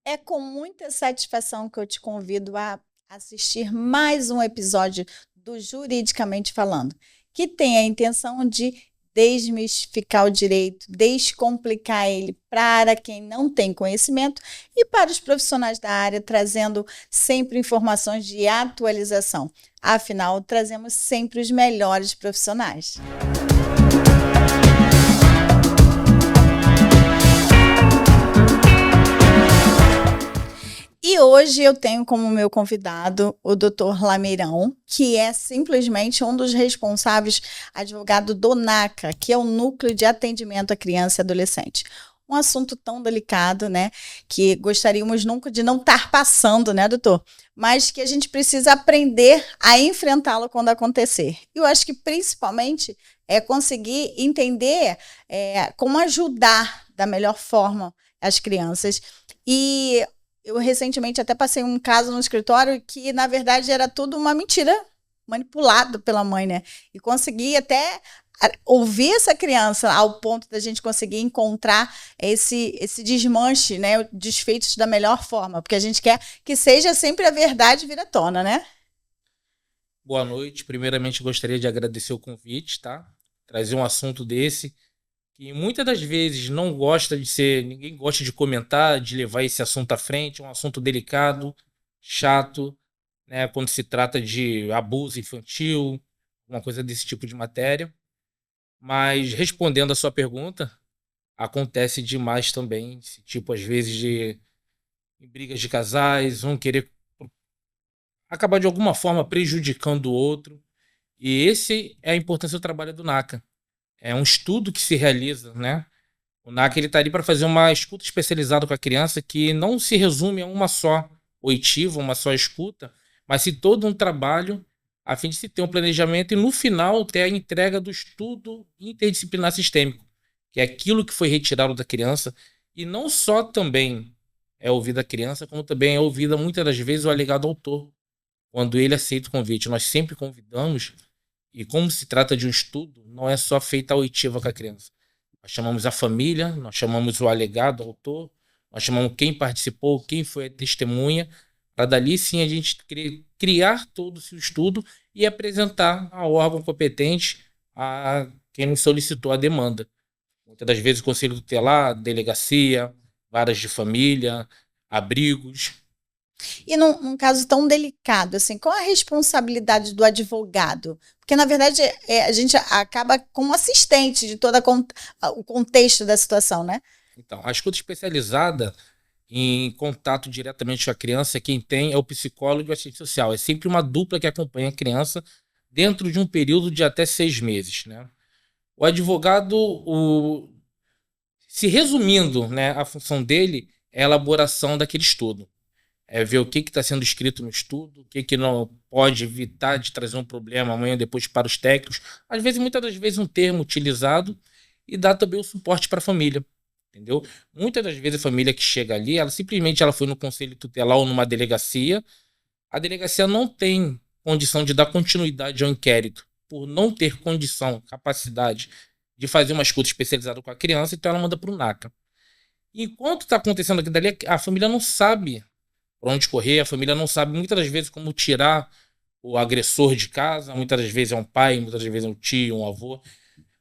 É com muita satisfação que eu te convido a assistir mais um episódio do Juridicamente Falando, que tem a intenção de desmistificar o direito, descomplicar ele para quem não tem conhecimento e para os profissionais da área, trazendo sempre informações de atualização. Afinal, trazemos sempre os melhores profissionais. E hoje eu tenho como meu convidado o Dr. Lameirão, que é simplesmente um dos responsáveis, advogado do NACA, que é o Núcleo de Atendimento à Criança e Adolescente. Um assunto tão delicado, né, que gostaríamos nunca de não estar passando, né, doutor? Mas que a gente precisa aprender a enfrentá-lo quando acontecer. Eu acho que principalmente é conseguir entender como ajudar da melhor forma as crianças. E eu recentemente até passei um caso no escritório que, na verdade, era tudo uma mentira, manipulado pela mãe, né? E consegui até ouvir essa criança ao ponto da gente conseguir encontrar esse desmanche, né? Desfeitos da melhor forma, porque a gente quer que seja sempre a verdade vir à tona, né? Boa noite. Primeiramente, gostaria de agradecer o convite, tá? Trazer um assunto desse que muitas das vezes não gosta de ser, ninguém gosta de comentar, de levar esse assunto à frente, é um assunto delicado, chato, né? Quando se trata de abuso infantil, uma coisa desse tipo de matéria. Mas respondendo a sua pergunta, acontece demais também, esse tipo às vezes de brigas de casais, um querer acabar de alguma forma prejudicando o outro. E esse é a importância do trabalho do NACA. É um estudo que se realiza, né? O NACA ele está ali para fazer uma escuta especializada com a criança que não se resume a uma só oitiva, uma só escuta, mas se todo um trabalho a fim de se ter um planejamento e no final ter a entrega do estudo interdisciplinar sistêmico, que é aquilo que foi retirado da criança e não só também é ouvida a criança, como também é ouvida muitas das vezes o alegado autor, quando ele aceita o convite. Nós sempre convidamos e como se trata de um estudo, não é só feita a oitiva com a criança. Nós chamamos a família, nós chamamos o alegado, o autor, nós chamamos quem participou, quem foi a testemunha, para dali sim a gente criar todo esse estudo e apresentar ao órgão competente a quem nos solicitou a demanda. Muitas das vezes o conselho tutelar, delegacia, varas de família, abrigos. E num caso tão delicado, assim, qual a responsabilidade do advogado? Porque, na verdade, a gente acaba como assistente de todo o contexto da situação, né? Então, a escuta especializada em contato diretamente com a criança, quem tem é o psicólogo e o assistente social. É sempre uma dupla que acompanha a criança dentro de um período de até 6 meses, né? O advogado, se resumindo, né, a função dele é a elaboração daquele estudo. É ver o que está sendo escrito no estudo, o que não pode evitar de trazer um problema amanhã depois para os técnicos. Às vezes, muitas das vezes, um termo utilizado e dá também o suporte para a família. Entendeu? Muitas das vezes a família que chega ali, ela foi no conselho tutelar ou numa delegacia, a delegacia não tem condição de dar continuidade ao inquérito, por não ter condição, capacidade de fazer uma escuta especializada com a criança, então ela manda para o NACA. Enquanto está acontecendo aqui dali, a família não sabe por onde correr, a família não sabe muitas das vezes como tirar o agressor de casa, muitas das vezes é um pai, muitas das vezes é um tio, um avô.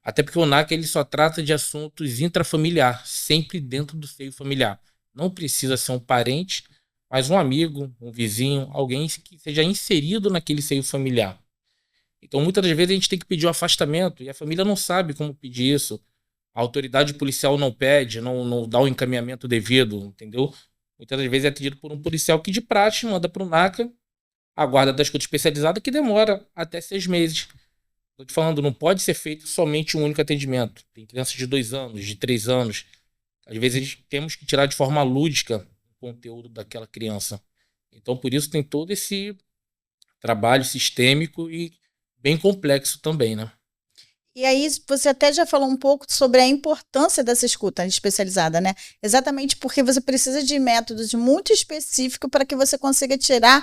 Até porque o NACA ele só trata de assuntos intrafamiliar, sempre dentro do seio familiar. Não precisa ser um parente, mas um amigo, um vizinho, alguém que seja inserido naquele seio familiar. Então, muitas das vezes a gente tem que pedir o afastamento e a família não sabe como pedir isso. A autoridade policial não pede, não dá o encaminhamento devido, entendeu? Muitas das vezes é atendido por um policial que de praxe manda para o NACA, a guarda da escuta especializada, que demora até 6 meses. Estou te falando, não pode ser feito somente um único atendimento. Tem crianças de 2 anos, de 3 anos. Às vezes temos que tirar de forma lúdica o conteúdo daquela criança. Então, por isso tem todo esse trabalho sistêmico e bem complexo também, né? E aí, você até já falou um pouco sobre a importância dessa escuta especializada, né? Exatamente porque você precisa de métodos muito específicos para que você consiga tirar,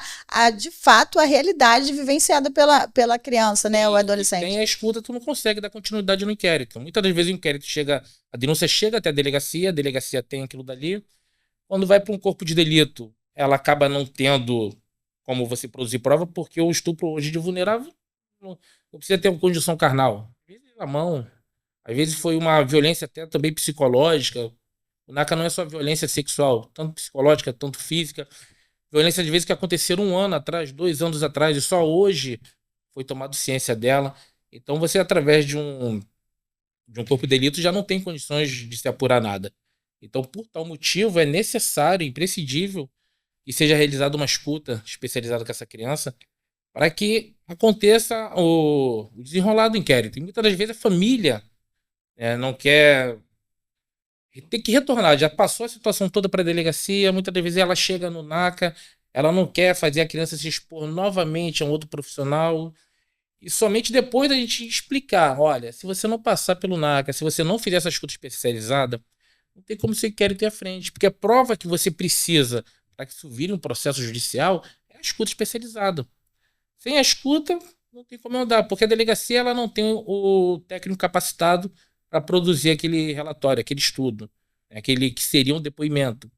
de fato, a realidade vivenciada pela criança, né? O E sem adolescente. a escuta, tu não consegue dar continuidade no inquérito. Muitas das vezes o inquérito chega, a denúncia chega até a delegacia tem aquilo dali. Quando vai para um corpo de delito, ela acaba não tendo como você produzir prova, porque o estupro hoje de vulnerável não precisa ter uma condição carnal. Às vezes a mão, às vezes foi uma violência até também psicológica. O NACA não é só violência sexual, tanto psicológica, tanto física. Violência de vezes que aconteceram 1 ano atrás, 2 anos atrás, e só hoje foi tomado ciência dela. Então você, através de um corpo de delito, já não tem condições de se apurar nada. Então, por tal motivo, é necessário, imprescindível, que seja realizada uma escuta especializada com essa criança para que aconteça o desenrolar do inquérito. E muitas das vezes a família não quer ter que retornar, já passou a situação toda para a delegacia, muitas das vezes ela chega no NACA, ela não quer fazer a criança se expor novamente a um outro profissional, e somente depois da gente explicar, olha, se você não passar pelo NACA, se você não fizer essa escuta especializada, não tem como seu inquérito ir à frente, porque a prova que você precisa para que isso vire um processo judicial é a escuta especializada. Sem a escuta, não tem como andar, porque a delegacia ela não tem o técnico capacitado para produzir aquele relatório, aquele estudo, aquele que seria um depoimento.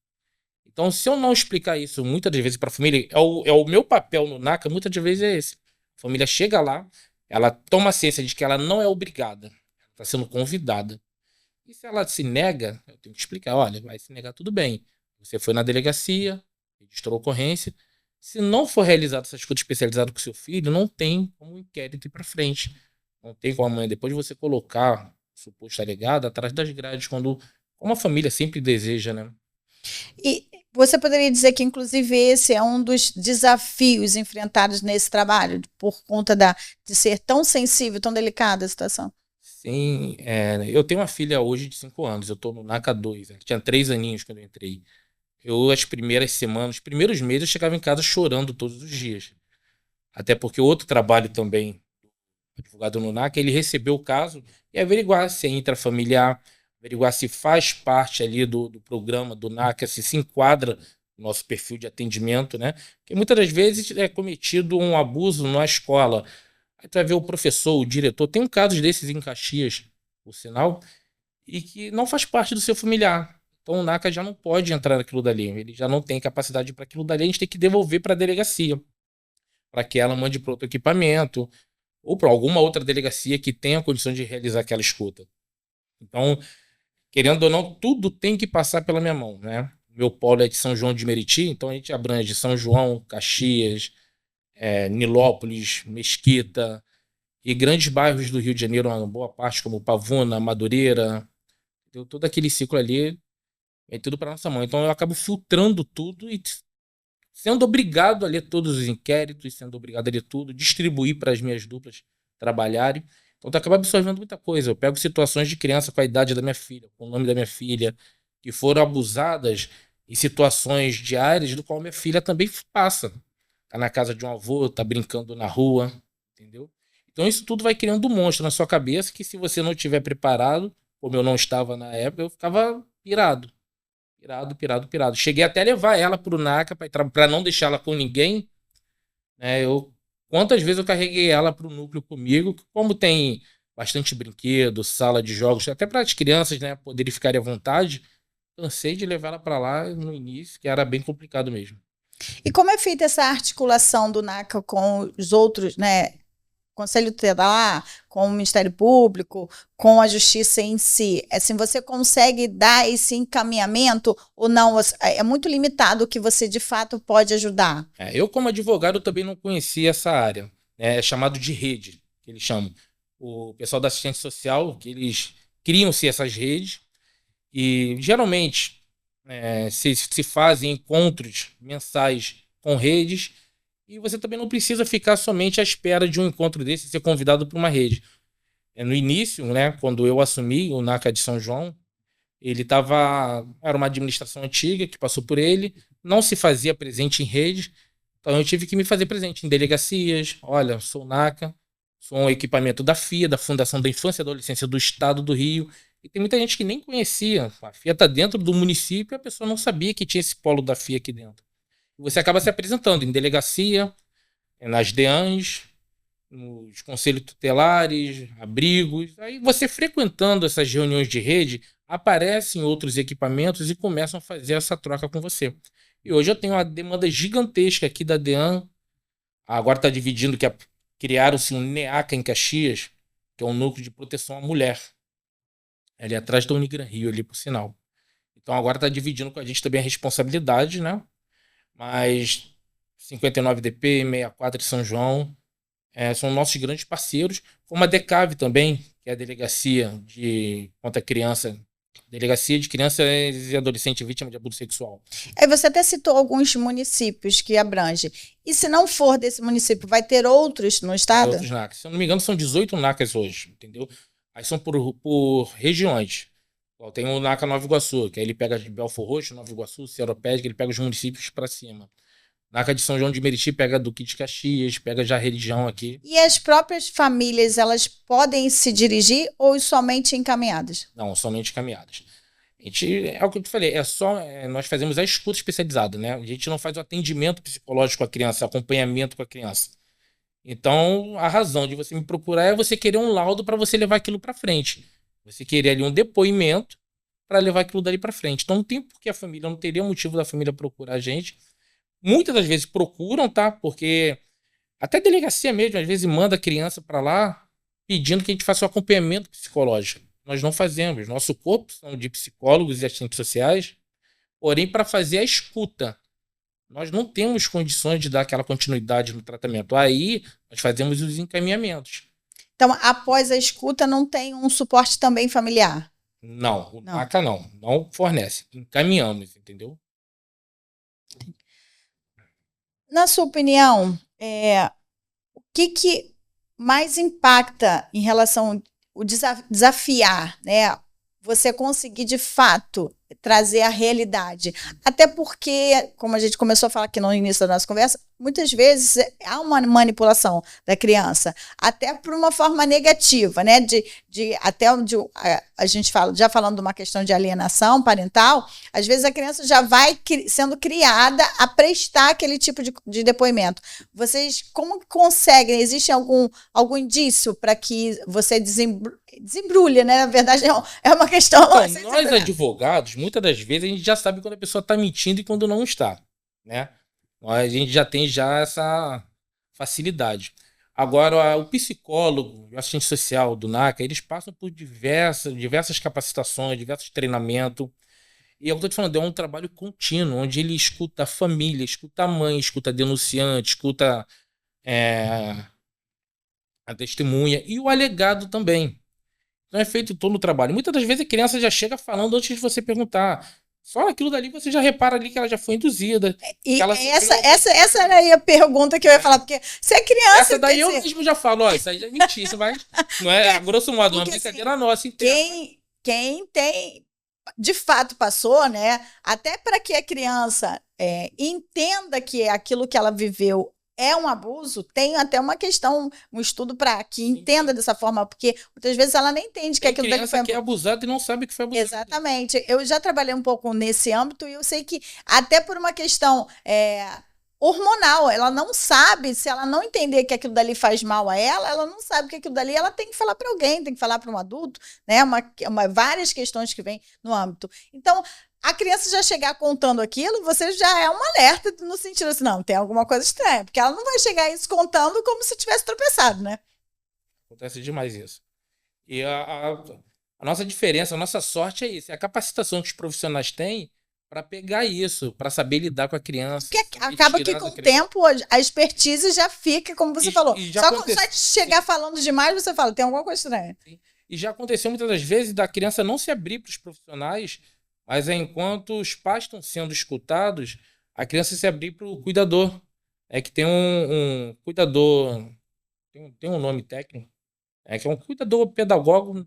Então, se eu não explicar isso muitas das vezes para a família, é o meu papel no NACA, muitas das vezes é esse. A família chega lá, ela toma ciência de que ela não é obrigada, ela está sendo convidada. E se ela se nega, eu tenho que explicar, olha, vai se negar tudo bem. Você foi na delegacia, registrou a ocorrência. Se não for realizada essa escuta especializada com seu filho, não tem como o inquérito ir para frente. Não tem como amanhã, depois de você colocar o suposto alegado atrás das grades, como a família sempre deseja, né? E você poderia dizer que, inclusive, esse é um dos desafios enfrentados nesse trabalho, por conta de ser tão sensível, tão delicada a situação? Sim, eu tenho uma filha hoje de 5 anos, eu estou no NACA 2, ela tinha 3 aninhos quando eu entrei. As primeiras semanas, os primeiros meses, eu chegava em casa chorando todos os dias. Até porque outro trabalho também, advogado no NACA, ele recebeu o caso e averiguar se é intrafamiliar, averiguar se faz parte ali do programa do NACA, se enquadra no nosso perfil de atendimento, né? Porque muitas das vezes é cometido um abuso na escola. Aí tu vai ver o professor, o diretor, tem um caso desses em Caxias, por sinal, e que não faz parte do seu familiar. Então o NACA já não pode entrar naquilo dali, ele já não tem capacidade para aquilo dali, a gente tem que devolver para a delegacia, para que ela mande para outro equipamento, ou para alguma outra delegacia que tenha condição de realizar aquela escuta. Então, querendo ou não, tudo tem que passar pela minha mão, né? Meu polo é de São João de Meriti, então a gente abrange São João, Caxias, Nilópolis, Mesquita e grandes bairros do Rio de Janeiro, uma boa parte, como Pavuna, Madureira, todo aquele ciclo ali é tudo para nossa mão. Então eu acabo filtrando tudo e sendo obrigado a ler todos os inquéritos, sendo obrigado a ler tudo, distribuir para as minhas duplas trabalharem. Então eu acabo absorvendo muita coisa. Eu pego situações de criança com a idade da minha filha, com o nome da minha filha, que foram abusadas em situações diárias do qual minha filha também passa. Tá na casa de um avô, tá brincando na rua, entendeu? Então isso tudo vai criando um monstro na sua cabeça que se você não estiver preparado, como eu não estava na época, eu ficava pirado. Pirado, pirado, pirado. Cheguei até a levar ela pro NACA para não deixar ela com ninguém, né? Quantas vezes eu carreguei ela pro núcleo comigo, como tem bastante brinquedo, sala de jogos, até para as crianças, né, poderem ficarem à vontade, cansei de levar ela para lá no início, que era bem complicado mesmo. E como é feita essa articulação do NACA com os outros, né? Conselho Tutelar, com o Ministério Público, com a Justiça em si? Assim, você consegue dar esse encaminhamento ou não? É muito limitado o que você de fato pode ajudar? Eu, como advogado, também não conhecia essa área. Né? É chamado de rede, que eles chamam. O pessoal da assistência social, que eles criam-se essas redes e geralmente se fazem encontros mensais com redes. E você também não precisa ficar somente à espera de um encontro desse e ser convidado para uma rede. No início, né, quando eu assumi o NACA de São João, era uma administração antiga que passou por ele, não se fazia presente em rede, então eu tive que me fazer presente em delegacias. Olha, sou o NACA, sou um equipamento da FIA, da Fundação da Infância e Adolescência do Estado do Rio, e tem muita gente que nem conhecia. A FIA está dentro do município e a pessoa não sabia que tinha esse polo da FIA aqui dentro. Você acaba se apresentando em delegacia, nas DEANs, nos conselhos tutelares, abrigos. Aí você frequentando essas reuniões de rede, aparecem outros equipamentos e começam a fazer essa troca com você. E hoje eu tenho uma demanda gigantesca aqui da DEAN. Agora está dividindo, criaram-se um NEACA em Caxias, que é um núcleo de proteção à mulher. Ali atrás da Unigran Rio, ali por sinal. Então agora está dividindo com a gente também a responsabilidade, né? Mas 59DP, 64 de São João, são nossos grandes parceiros, como a DECAV também, que é a Delegacia de contra a Criança, Delegacia de Crianças e Adolescentes Vítimas de Abuso Sexual. Aí você até citou alguns municípios que abrange. E se não for desse município, vai ter outros no estado? Outros NACs. Se eu não me engano, são 18 NACs hoje, entendeu? Aí são por regiões. Tem o NACA Nova Iguaçu, que aí ele pega de Belfor Roxo, Nova Iguaçu, Seropédica, ele pega os municípios para cima. NACA de São João de Meriti pega Duque de Caxias, pega já a região aqui. E as próprias famílias, elas podem se dirigir ou somente encaminhadas? Não, somente encaminhadas. É o que eu te falei, nós fazemos a escuta especializada, né? A gente não faz o atendimento psicológico com a criança, acompanhamento com a criança. Então, a razão de você me procurar é você querer um laudo para você levar aquilo para frente. Você querer ali um depoimento para levar aquilo dali para frente. Então, não tem por que a família, não teria motivo da família procurar a gente. Muitas das vezes procuram, tá? Porque até a delegacia mesmo, às vezes manda a criança para lá pedindo que a gente faça o acompanhamento psicológico. Nós não fazemos. Nosso corpo são de psicólogos e assistentes sociais, porém, para fazer a escuta. Nós não temos condições de dar aquela continuidade no tratamento. Aí, nós fazemos os encaminhamentos. Então, após a escuta, não tem um suporte também familiar? Não, o NACA não fornece. Encaminhamos, entendeu? Na sua opinião, o que mais impacta em relação ao desafiar, né? Você conseguir, de fato, trazer a realidade. Até porque, como a gente começou a falar aqui no início da nossa conversa, muitas vezes há uma manipulação da criança, até por uma forma negativa, né? Até onde a gente fala, já falando de uma questão de alienação parental, às vezes a criança já vai sendo criada a prestar aquele tipo de depoimento. Vocês como conseguem? Existe algum indício para que você desembrulhe, né? Na verdade, é uma questão. Então, nós advogados, muitas das vezes, a gente já sabe quando a pessoa está mentindo e quando não está, né? A gente já tem essa facilidade. Agora, o psicólogo, o assistente social do NACA, eles passam por diversas capacitações, diversos treinamentos. E é o que eu estou te falando, é um trabalho contínuo, onde ele escuta a família, escuta a mãe, escuta a denunciante, escuta a testemunha e o alegado também. Então é feito todo o trabalho. Muitas das vezes a criança já chega falando antes de você perguntar. Só aquilo dali você já repara ali que ela já foi induzida. E essa era a pergunta que eu ia falar, porque se a criança... Essa daí eu mesmo já falo, ó, isso aí já é mentira, mas não é, a grosso modo, uma brincadeira nossa inteira. Quem tem, de fato, passou, né? Até para que a criança entenda que aquilo que ela viveu é um abuso, tem até uma questão, um estudo para que entenda dessa forma, porque muitas vezes ela nem entende que aquilo dali foi criança que é abusada e não sabe que foi abusada. Exatamente. Eu já trabalhei um pouco nesse âmbito e eu sei que até por uma questão hormonal, ela não sabe, se ela não entender que aquilo dali faz mal a ela não sabe que aquilo dali ela tem que falar para alguém, tem que falar para um adulto, né? Várias questões que vêm no âmbito. Então, a criança já chegar contando aquilo, você já é um alerta no sentido assim, não, tem alguma coisa estranha, porque ela não vai chegar isso contando como se tivesse tropeçado, né? Acontece demais isso. E a nossa diferença, a nossa sorte é isso, é a capacitação que os profissionais têm para pegar isso, para saber lidar com a criança. Porque acaba que com o tempo a expertise já fica, como você falou. Só de chegar falando demais, você fala, tem alguma coisa estranha. Sim. E já aconteceu muitas das vezes da criança não se abrir para os profissionais, mas enquanto os pais estão sendo escutados, a criança se abrir para o cuidador. É que tem um cuidador, tem um nome técnico, que é um cuidador pedagogo,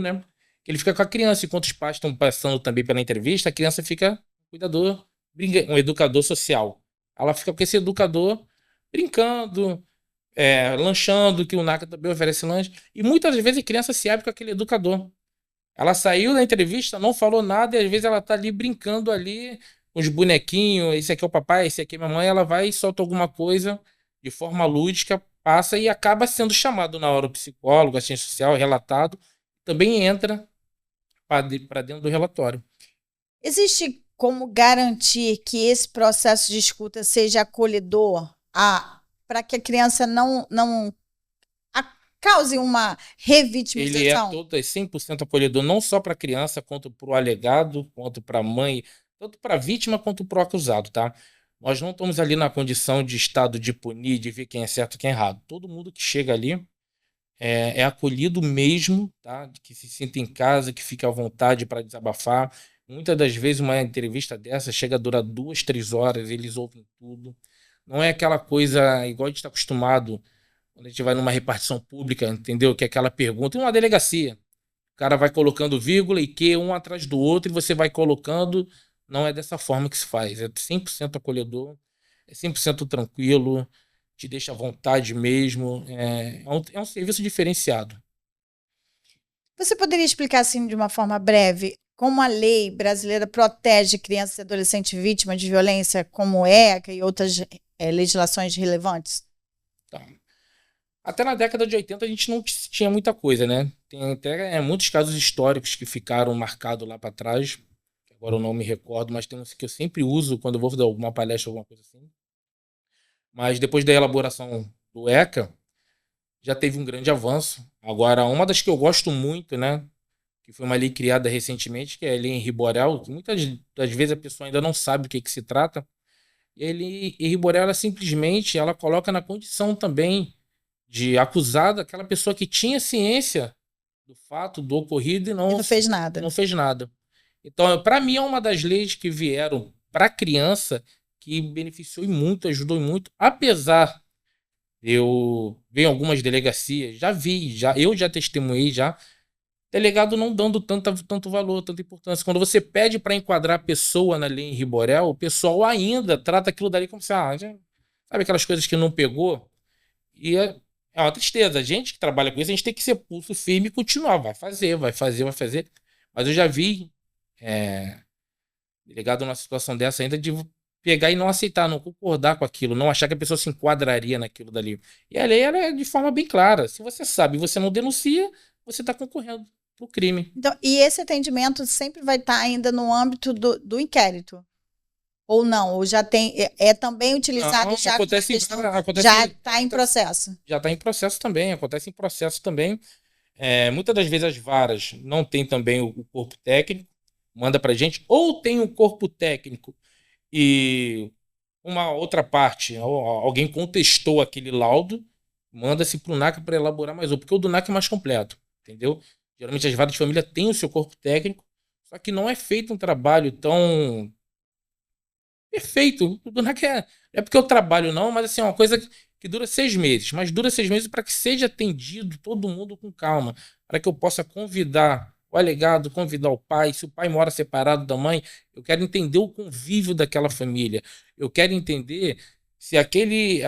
né? Que ele fica com a criança, enquanto os pais estão passando também pela entrevista, a criança fica cuidador, um educador social. Ela fica com esse educador brincando, lanchando, que o NACA também oferece lanche. E muitas vezes a criança se abre com aquele educador. Ela saiu da entrevista, não falou nada, e às vezes ela tá ali brincando ali, com os bonequinhos, esse aqui é o papai, esse aqui é a mamãe, ela vai e solta alguma coisa de forma lúdica, passa e acaba sendo chamado na hora o psicólogo, assistente social, relatado, também entra para dentro do relatório. Existe como garantir que esse processo de escuta seja acolhedor para que a criança não cause uma Ele é revitimização? todo 100% acolhedor, não só para a criança, quanto para o alegado, quanto para a mãe, tanto para a vítima quanto para o acusado, tá? Nós não estamos ali na condição de estado de punir, de ver quem é certo e quem é errado. Todo mundo que chega ali é acolhido mesmo, tá? Que se sinta em casa, que fique à vontade para desabafar. Muitas das vezes uma entrevista dessa chega a durar 2, 3 horas, eles ouvem tudo. Não é aquela coisa igual a gente está acostumado quando a gente vai numa repartição pública, entendeu? Que é aquela pergunta, em uma delegacia. O cara vai colocando vírgula e que um atrás do outro e você vai colocando. Não é dessa forma que se faz. É 100% acolhedor, é 100% tranquilo, te deixa à vontade mesmo. É um serviço diferenciado. Você poderia explicar assim de uma forma breve como a lei brasileira protege crianças e adolescentes vítimas de violência, como o ECA e outras legislações relevantes? Tá. Até na década de 80 a gente não tinha muita coisa, né? Tem até muitos casos históricos que ficaram marcados lá para trás. Agora eu não me recordo, mas tem uns que eu sempre uso quando eu vou dar alguma palestra, alguma coisa assim. Mas depois da elaboração do ECA, já teve um grande avanço. Agora, uma das que eu gosto muito, né? Que foi uma lei criada recentemente, que é a Lei Henri Borel, que muitas das vezes a pessoa ainda não sabe o que se trata. E a Lei Henri Borel, ela simplesmente ela coloca na condição também de acusada aquela pessoa que tinha ciência do fato do ocorrido e não fez não nada. fez nada. Então, para mim, é uma das leis que vieram para a criança que beneficiou e muito, ajudou e muito, apesar de eu ver em algumas delegacias, eu já testemunhei já, delegado não dando tanto valor, tanta importância. Quando você pede para enquadrar a pessoa na lei em Riborel, o pessoal ainda trata aquilo dali como se, sabe aquelas coisas que não pegou? E é uma tristeza. A gente que trabalha com isso, a gente tem que ser pulso firme e continuar. Vai fazer, vai fazer, vai fazer. Mas eu já vi delegado numa situação dessa ainda de pegar e não aceitar, não concordar com aquilo, não achar que a pessoa se enquadraria naquilo dali. E a lei ela é de forma bem clara. Se você sabe e você não denuncia, você está concorrendo pro crime. Então, e esse atendimento sempre vai estar ainda no âmbito do inquérito? Ou não? Ou já tem, também utilizado Não, já com a questão, acontece, já está em processo? já está em processo também, acontece em processo também. Muitas das vezes as varas não tem também o corpo técnico, manda para gente, ou tem um corpo técnico e uma outra parte, alguém contestou aquele laudo, manda-se para o NACA para elaborar mais um, porque o do NACA é mais completo, entendeu? Geralmente as varas de família têm o seu corpo técnico, só que não é feito um trabalho tão perfeito. O do NACA é porque eu trabalho não, mas assim, é uma coisa que dura 6 meses, mas dura 6 meses para que seja atendido todo mundo com calma, para que eu possa convidar o alegado, convidar o pai. Se o pai mora separado da mãe, eu quero entender o convívio daquela família. Eu quero entender se aquele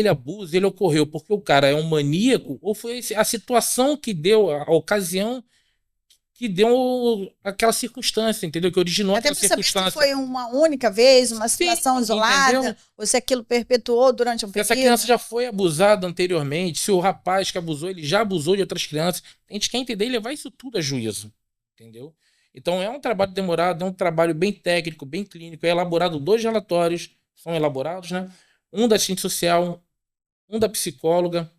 abuso ele ocorreu porque o cara é um maníaco ou foi a situação que deu, a ocasião que deu aquela circunstância, entendeu? Que originou Até aquela para saber se circunstância. foi uma única vez, uma Sim, situação isolada, entendeu? ou se aquilo perpetuou durante um Se essa período. criança já foi abusada anteriormente, se o rapaz que abusou, ele já abusou de outras crianças, a gente quer entender e levar isso tudo a juízo, entendeu? Então é um trabalho demorado, é um trabalho bem técnico, bem clínico, é elaborado 2 relatórios, são elaborados, né? Um da assistente social, um da psicóloga,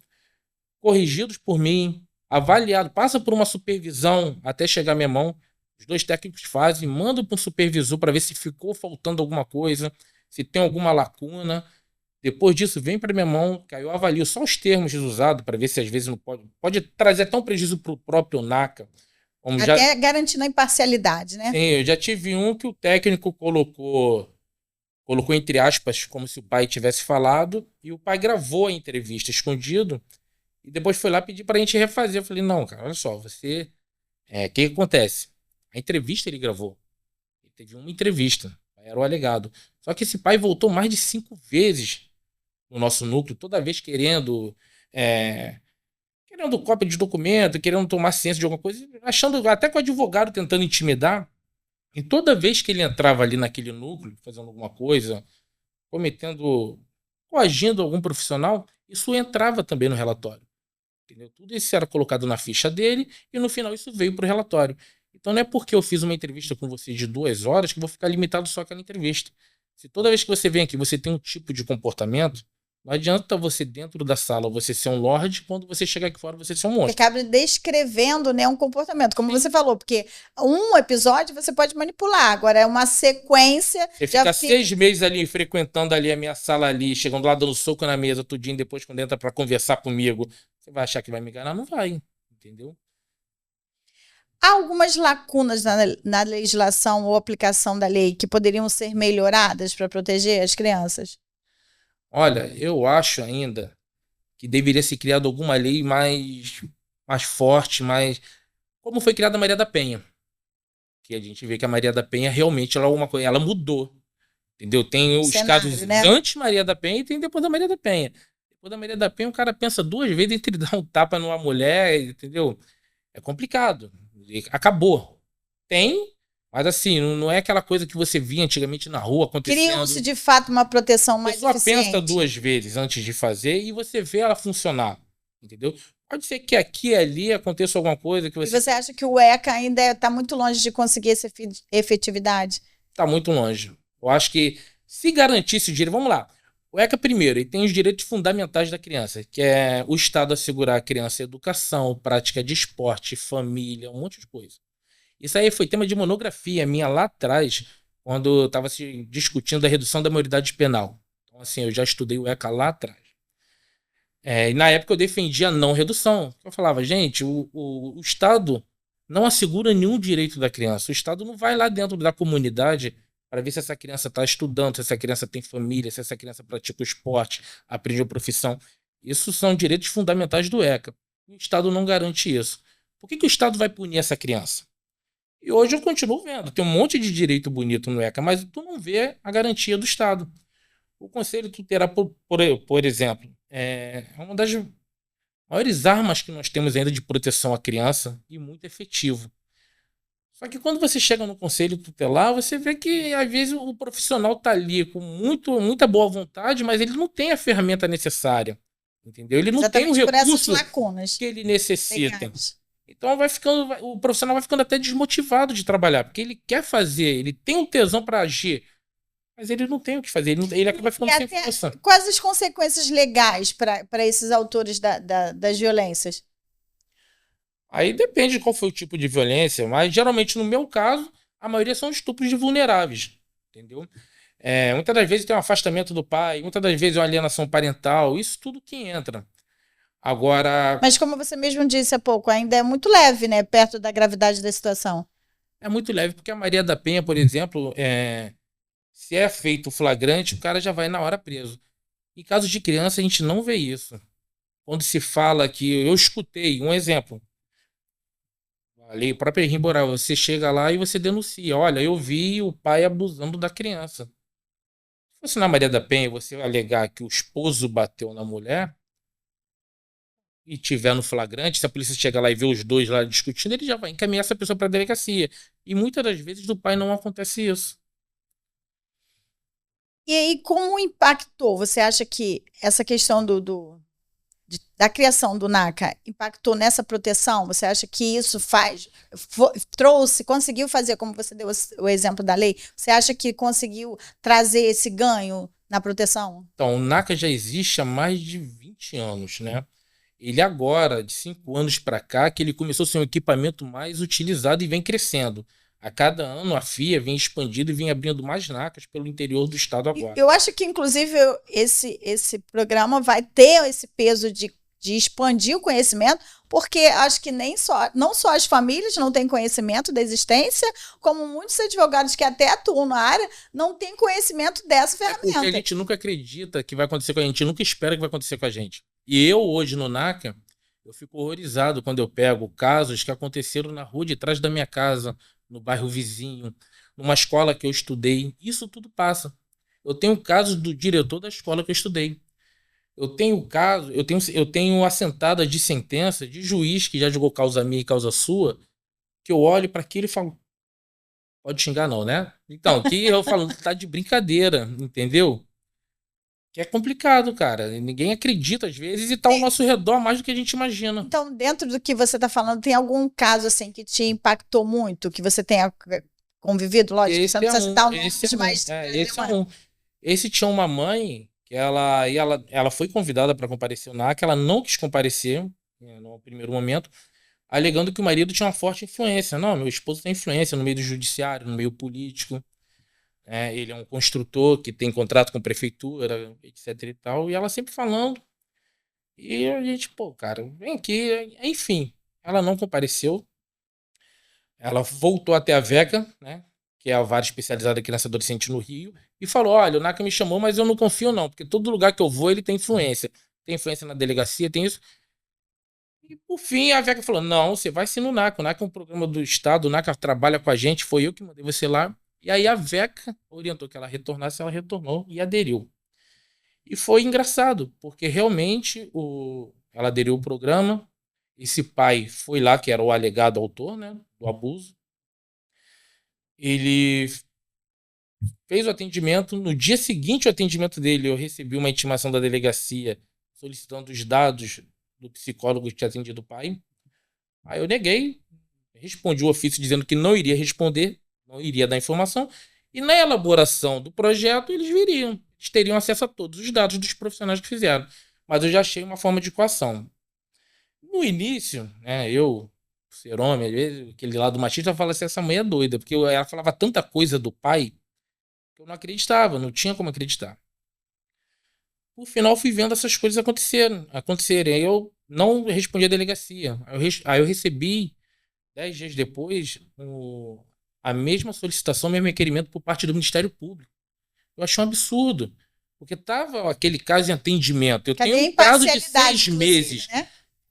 corrigidos por mim, avaliado, passa por uma supervisão até chegar à minha mão. Os 2 técnicos fazem, mandam para um supervisor para ver se ficou faltando alguma coisa, se tem alguma lacuna. Depois disso, vem para minha mão, que aí eu avalio só os termos usados para ver se às vezes não pode trazer tão prejuízo para o próprio NACA. Como Até garantindo a imparcialidade, né? sim, eu já tive um que o técnico colocou entre aspas, como se o pai tivesse falado, e o pai gravou a entrevista escondido, e depois foi lá pedir para a gente refazer. Eu falei, não, cara, olha só, você. O que acontece? A entrevista ele gravou. Ele teve uma entrevista, era o alegado. Só que esse pai voltou mais de 5 vezes no nosso núcleo, toda vez querendo cópia de documento, querendo tomar ciência de alguma coisa, achando até que o advogado tentando intimidar. E toda vez que ele entrava ali naquele núcleo, fazendo alguma coisa, coagindo algum profissional, isso entrava também no relatório. Entendeu? Tudo isso era colocado na ficha dele e no final isso veio para o relatório. Então não é porque eu fiz uma entrevista com você de 2 horas que eu vou ficar limitado só àquela entrevista. Se toda vez que você vem aqui você tem um tipo de comportamento, não adianta você dentro da sala você ser um lorde, quando você chegar aqui fora você ser um Você monstro. acaba descrevendo, né, um comportamento, como você falou, porque um episódio você pode manipular, agora é uma sequência, Você já fica fica... 6 meses ali, frequentando ali a minha sala ali, chegando lá dando soco na mesa, tudinho, depois quando entra pra conversar comigo, você vai achar que vai me enganar? Não vai, entendeu? Há algumas lacunas na legislação ou aplicação da lei que poderiam ser melhoradas para proteger as crianças? Olha, eu acho ainda que deveria ser criada alguma lei mais forte, mais... Como foi criada a Maria da Penha. Que a gente vê que a Maria da Penha realmente ela, é uma coisa, ela mudou. Entendeu? Tem O os cenário, casos né? antes Maria da Penha e tem depois da Maria da Penha. Depois da Maria da Penha, o cara pensa 2 vezes entre dar um tapa numa mulher, entendeu? É complicado. E acabou. Tem, mas assim, não é aquela coisa que você via antigamente na rua Criam-se acontecendo. de fato uma proteção A mais pessoa pensa eficiente. 2 vezes antes de fazer e você vê ela funcionar. Entendeu? Pode ser que aqui e ali aconteça alguma coisa que E você você acha que o ECA ainda está muito longe de conseguir essa efetividade? está muito longe. Eu acho que se garantisse o direito. Vamos lá. O ECA, primeiro, ele tem os direitos fundamentais da criança, que é o Estado assegurar à criança educação, prática de esporte, família, um monte de coisa. Isso aí foi tema de monografia minha lá atrás, quando estava se discutindo a redução da maioridade penal. Então, assim, eu já estudei o ECA lá atrás. E na época eu defendia a não redução. Eu falava, gente, o Estado não assegura nenhum direito da criança. O Estado não vai lá dentro da comunidade para ver se essa criança está estudando, se essa criança tem família, se essa criança pratica o esporte, aprende a profissão. Isso são direitos fundamentais do ECA. O Estado não garante isso. Por que o Estado vai punir essa criança? E hoje eu continuo vendo. Tem um monte de direito bonito no ECA, mas tu não vê a garantia do Estado. O Conselho Tutelar, por exemplo, é uma das maiores armas que nós temos ainda de proteção à criança e muito efetivo. Só que quando você chega no Conselho Tutelar, você vê que às vezes o profissional está ali com muita boa vontade, mas ele não tem a ferramenta necessária. Entendeu? Ele não tem o Exatamente por essas recurso lacunas que ele necessita. legais. Então o profissional vai ficando até desmotivado de trabalhar, porque ele quer fazer, ele tem um tesão para agir, mas ele não tem o que fazer, ele acaba E ficando sem até força. quais as consequências legais para esses autores das violências? Aí depende de qual foi o tipo de violência, mas geralmente no meu caso, a maioria são estupros de vulneráveis, entendeu? Muitas das vezes tem um afastamento do pai, muitas das vezes é uma alienação parental, isso tudo que entra. Agora, Mas como você mesmo disse há pouco, ainda é muito leve, né, perto da gravidade da situação. é muito leve, porque a Maria da Penha, por exemplo, se é feito flagrante, o cara já vai na hora preso. Em casos de criança, a gente não vê isso. Quando se fala que eu escutei, um exemplo, a lei própria Rimboral, você chega lá e você denuncia. Olha, eu vi o pai abusando da criança. Se fosse na Maria da Penha você alegar que o esposo bateu na mulher e tiver no flagrante, se a polícia chegar lá e ver os dois lá discutindo, ele já vai encaminhar essa pessoa para a delegacia. E muitas das vezes do pai não acontece isso. E aí, como impactou? Você acha que essa questão da criação do NACA impactou nessa proteção? Você acha que isso conseguiu fazer, como você deu o exemplo da lei? Você acha que conseguiu trazer esse ganho na proteção? Então, o NACA já existe há mais de 20 anos, né? Ele agora, de 5 anos para cá, que ele começou a ser um equipamento mais utilizado e vem crescendo. A cada ano a FIA vem expandindo e vem abrindo mais NACAs pelo interior do estado agora. Eu acho que, inclusive, esse programa vai ter esse peso de expandir o conhecimento, porque acho que não só as famílias não têm conhecimento da existência, como muitos advogados que até atuam na área não têm conhecimento dessa ferramenta. Porque a gente nunca acredita que vai acontecer com a gente, nunca espera que vai acontecer com a gente. E eu, hoje, no NACA, eu fico horrorizado quando eu pego casos que aconteceram na rua de trás da minha casa, no bairro vizinho, numa escola que eu estudei. Isso tudo passa. Eu tenho casos do diretor da escola que eu estudei. Eu tenho assentadas de sentença de juiz que já julgou causa minha e causa sua, que eu olho para aquilo e falo, pode xingar não, né? Então, que eu falo, tá de brincadeira, entendeu? Que é complicado, cara. Ninguém acredita às vezes e tá ao nosso redor mais do que a gente imagina. Então, dentro do que você está falando, tem algum caso assim que te impactou muito, que você tenha convivido? Lógico, você não precisa citar o nome, mas Esse é um. Esse tinha uma mãe que ela foi convidada para comparecer no NAC, ela não quis comparecer, né, no primeiro momento, alegando que o marido tinha uma forte influência. Não, meu esposo tem influência no meio do judiciário, no meio político. Ele é um construtor que tem contrato com a prefeitura, etc e tal. E ela sempre falando. E a gente, pô, cara, vem aqui. Enfim, ela não compareceu. Ela voltou até a VECA, né? Que é a vara especializada em criança e adolescente no Rio, e falou: olha, o NACA me chamou, mas eu não confio, não, porque todo lugar que eu vou ele tem influência. Tem influência na delegacia, tem isso. E por fim, a VECA falou: não, você vai sim no NACA. O NACA é um programa do Estado, o NACA trabalha com a gente, foi eu que mandei você lá. E aí a VECA orientou que ela retornasse, ela retornou e aderiu. E foi engraçado, porque realmente ela aderiu ao programa. Esse pai foi lá, que era o alegado autor, né, do abuso. Ele fez o atendimento. No dia seguinte ao atendimento dele, eu recebi uma intimação da delegacia solicitando os dados do psicólogo que tinha atendido o pai. Aí eu neguei, respondi o ofício dizendo que não iria responder, não iria dar informação. E na elaboração do projeto, eles viriam. Eles teriam acesso a todos os dados dos profissionais que fizeram. Mas eu já achei uma forma de coação. No início, né, eu, ser homem, às vezes, aquele lado machista, fala assim, essa mãe é doida, porque ela falava tanta coisa do pai que eu não acreditava, não tinha como acreditar. Por final, fui vendo essas coisas acontecerem. Aí eu não respondi à delegacia. Aí eu recebi, 10 dias depois, a mesma solicitação, o mesmo requerimento por parte do Ministério Público. Eu achei um absurdo. Porque estava aquele caso em atendimento. Eu tenho um prazo de 6 meses. Né?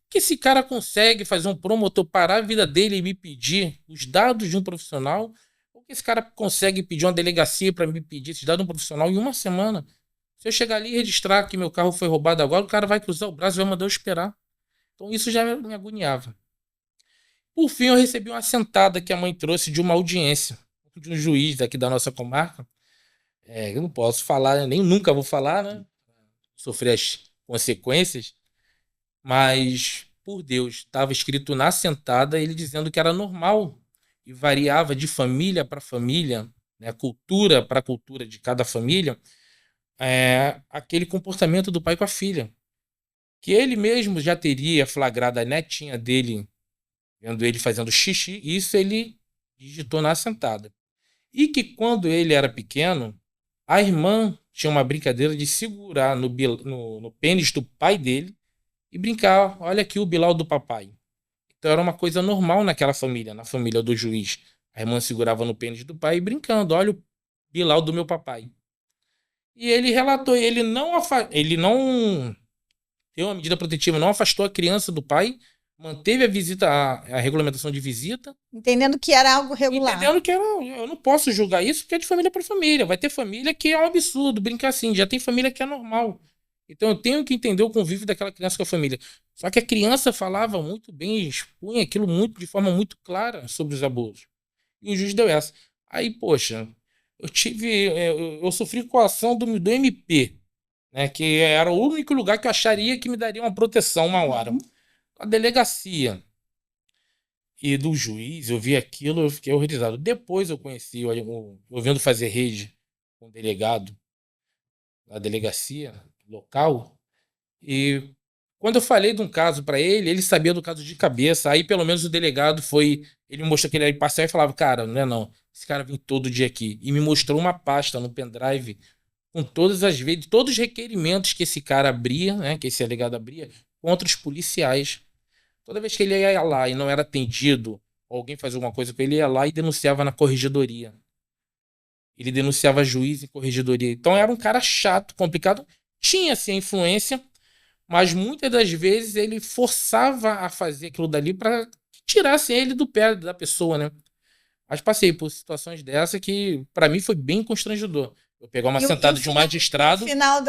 Que esse cara consegue fazer um promotor parar a vida dele e me pedir os dados de um profissional? Ou que esse cara consegue pedir uma delegacia para me pedir esses dados de um profissional em uma semana? Se eu chegar ali e registrar que meu carro foi roubado agora, o cara vai cruzar o braço e vai mandar eu esperar. Então isso já me agoniava. Por fim, eu recebi uma assentada que a mãe trouxe de uma audiência de um juiz daqui da nossa comarca. Eu não posso falar, nem nunca vou falar, né? Sofrer as consequências. Mas, por Deus, estava escrito na assentada ele dizendo que era normal e variava de família para família, né? Cultura para cultura de cada família, aquele comportamento do pai com a filha. Que ele mesmo já teria flagrado a netinha dele, vendo ele fazendo xixi, e isso ele digitou na assentada. E que quando ele era pequeno, a irmã tinha uma brincadeira de segurar no pênis do pai dele e brincar, olha aqui o Bilal do papai. Então era uma coisa normal naquela família, na família do juiz. A irmã segurava no pênis do pai e brincando, olha o Bilal do meu papai. E ele relatou, ele não deu uma medida protetiva, não afastou a criança do pai, manteve a visita, a regulamentação de visita. Entendendo que era algo regular. Entendendo que eu não posso julgar isso porque é de família para família. Vai ter família que é um absurdo brincar assim, já tem família que é normal. Então eu tenho que entender o convívio daquela criança com a família. Só que a criança falava muito bem, expunha aquilo de forma muito clara sobre os abusos. E o juiz deu essa. Aí, poxa, eu sofri coação do MP, né, que era o único lugar que eu acharia que me daria uma proteção uma hora. A delegacia e do juiz, eu vi aquilo, eu fiquei horrorizado. Depois eu conheci, eu vendo fazer rede com o delegado da delegacia local, e quando eu falei de um caso para ele, ele sabia do caso de cabeça. Aí pelo menos o delegado ele me mostrou que ele era imparcial e falava, cara, não é não, esse cara vem todo dia aqui. E me mostrou uma pasta no pendrive com todas as vezes, todos os requerimentos que esse cara abria, né, que esse delegado abria, contra os policiais. Toda vez que ele ia lá e não era atendido, ou alguém fazia alguma coisa com ele, ia lá e denunciava na corregedoria. Ele denunciava juiz em corregedoria. Então era um cara chato, complicado. Tinha, sim, a influência, mas muitas das vezes ele forçava a fazer aquilo dali para que tirasse ele do pé da pessoa, né? Mas passei por situações dessa que, para mim, foi bem constrangedor. Eu pegar uma sentada de um magistrado. No final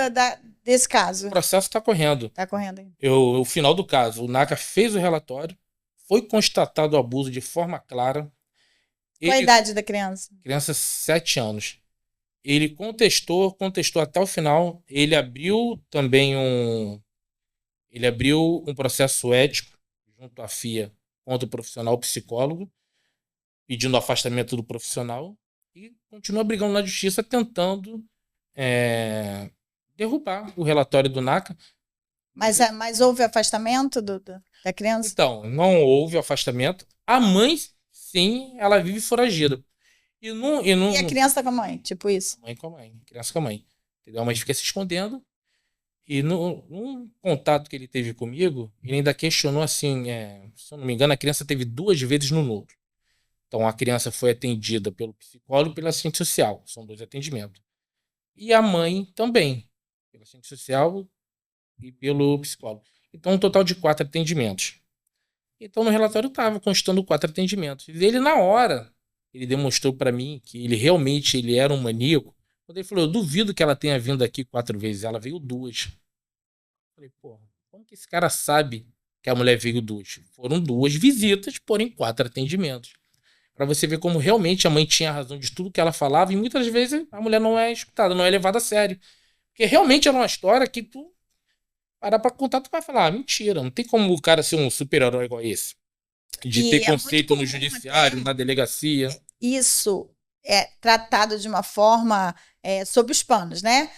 desse caso. O processo está correndo. Está correndo aí. O final do caso, o NACA fez o relatório, foi constatado o abuso de forma clara. Qual a idade da criança? Criança, 7 anos. Ele contestou até o final. Ele abriu um processo ético junto à FIA contra o profissional psicólogo, pedindo afastamento do profissional e continua brigando na justiça tentando derrubar o relatório do NACA. Mas houve afastamento da criança? Então, não houve afastamento. A mãe, sim, ela vive foragida. E a criança tá com a mãe, tipo isso? Mãe com a mãe, criança com a mãe. Entendeu? A mãe fica se escondendo. E num contato que ele teve comigo, ele ainda questionou assim, se eu não me engano, a criança teve 2 vezes no núcleo. Então a criança foi atendida pelo psicólogo e pela assistente social. São 2 atendimentos. E a mãe também, pela assistente social e pelo psicólogo. Então um total de 4 atendimentos. Então no relatório estava constando 4 atendimentos. E ele na hora, ele demonstrou para mim que ele realmente era um maníaco. Quando ele falou, eu duvido que ela tenha vindo aqui 4 vezes. Ela veio 2. Falei, porra, como que esse cara sabe que a mulher veio 2? Foram 2 visitas, porém 4 atendimentos. Pra você ver como realmente a mãe tinha razão de tudo que ela falava e muitas vezes a mulher não é escutada, não é levada a sério. Porque realmente era uma história que tu parar pra contar, tu vai falar, mentira, não tem como o cara ser um super-herói igual esse. De ter conceito no judiciário, na delegacia. Isso é tratado de uma forma sob os panos, né?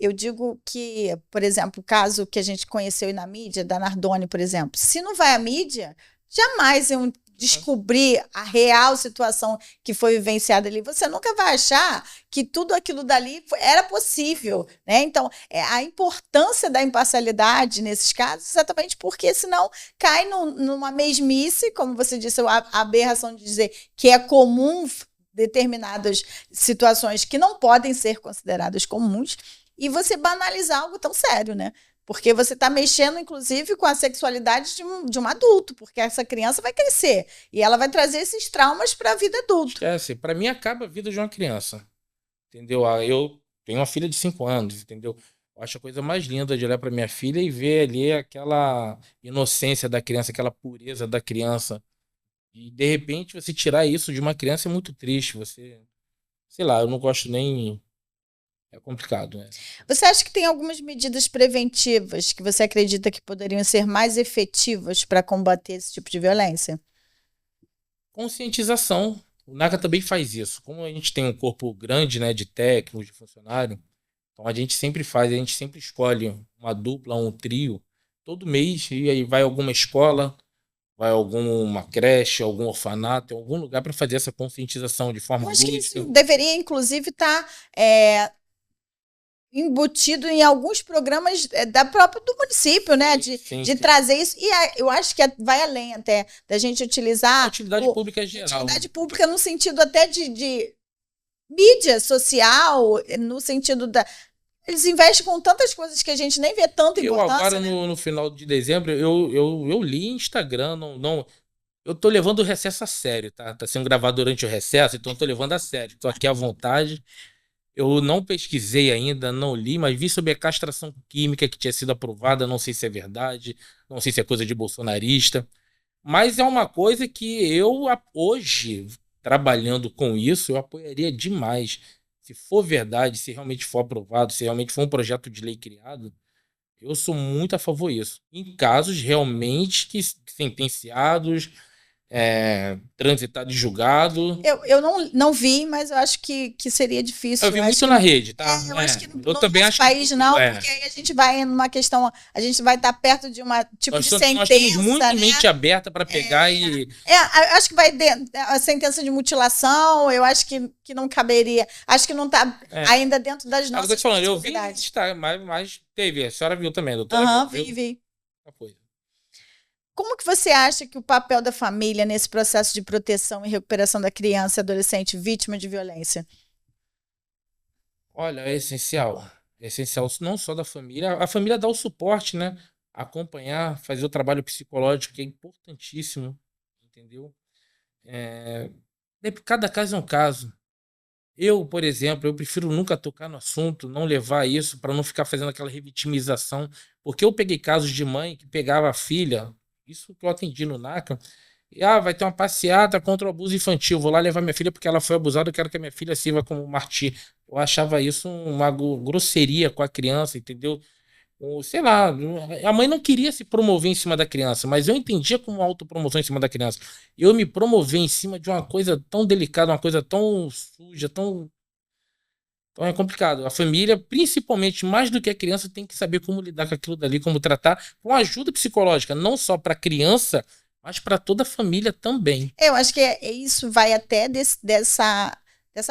Eu digo que, por exemplo, o caso que a gente conheceu aí na mídia, da Nardone, por exemplo, se não vai à mídia, jamais iam descobrir a real situação que foi vivenciada ali. Você nunca vai achar que tudo aquilo dali era possível, né? Então, a importância da imparcialidade nesses casos, exatamente porque senão cai numa mesmice, como você disse, a aberração de dizer que é comum determinadas situações que não podem ser consideradas comuns e você banalizar algo tão sério, né? Porque você está mexendo, inclusive, com a sexualidade de um adulto, porque essa criança vai crescer e ela vai trazer esses traumas para a vida adulta. Esquece, para mim acaba a vida de uma criança, entendeu? Eu tenho uma filha de 5 anos, entendeu? Eu acho a coisa mais linda de olhar para minha filha e ver ali aquela inocência da criança, aquela pureza da criança. E de repente você tirar isso de uma criança é muito triste. Você, sei lá, eu não gosto nem. É complicado, né? Você acha que tem algumas medidas preventivas que você acredita que poderiam ser mais efetivas para combater esse tipo de violência? Conscientização. O NACA também faz isso. Como a gente tem um corpo grande, né, de técnicos, de funcionário, então a gente sempre escolhe uma dupla, um trio, todo mês, e aí vai alguma escola, vai alguma creche, algum orfanato, algum lugar para fazer essa conscientização de forma lúdica. Acho que isso deveria, inclusive, estar embutido em alguns programas da própria do município, né? De trazer isso. E eu acho que vai além até da gente utilizar. Atividade pública geral. Atividade pública no sentido até de mídia social, no sentido da. Eles investem com tantas coisas que a gente nem vê tanto importância. Eu agora, no final de dezembro, eu li Instagram, eu tô levando o recesso a sério, tá? Tá sendo gravado durante o recesso, então eu tô levando a sério. Tô aqui à vontade. Eu não pesquisei ainda, não li, mas vi sobre a castração química que tinha sido aprovada. Não sei se é verdade, não sei se é coisa de bolsonarista. Mas é uma coisa que eu, hoje, trabalhando com isso, eu apoiaria demais. Se for verdade, se realmente for aprovado, se realmente for um projeto de lei criado, eu sou muito a favor disso. Em casos realmente que sentenciados, transitado e julgado. Eu não vi, mas eu acho que seria difícil. Eu vi muito na rede, tá? Eu acho que eu também acho país não, porque aí a gente vai numa questão, a gente vai estar perto de uma tipo de sentença. Nós temos muito mente aberta para pegar e. Acho que vai a sentença de mutilação, eu acho que não caberia. Acho que não está ainda dentro das nossas. Eu tô te falando, eu vi, mas teve. A senhora viu também, doutora? Vi. Como que você acha que o papel da família nesse processo de proteção e recuperação da criança e adolescente vítima de violência? Olha, é essencial. É essencial não só da família. A família dá o suporte, né? Acompanhar, fazer o trabalho psicológico, que é importantíssimo. Entendeu? Cada caso é um caso. Eu, por exemplo, eu prefiro nunca tocar no assunto, não levar isso para não ficar fazendo aquela revitimização. Porque eu peguei casos de mãe que pegava a filha, isso que eu atendi no NACA, Vai ter uma passeata contra o abuso infantil. Vou lá levar minha filha porque ela foi abusada. Eu quero que a minha filha sirva como martir. Eu achava isso uma grosseria com a criança, entendeu? Ou, sei lá, a mãe não queria se promover em cima da criança, mas eu entendia como autopromoção em cima da criança. Eu me promover em cima de uma coisa tão delicada, uma coisa tão suja, tão. Então é complicado. A família, principalmente mais do que a criança, tem que saber como lidar com aquilo dali, como tratar, com ajuda psicológica, não só para a criança, mas para toda a família também. Eu acho que isso vai até dessa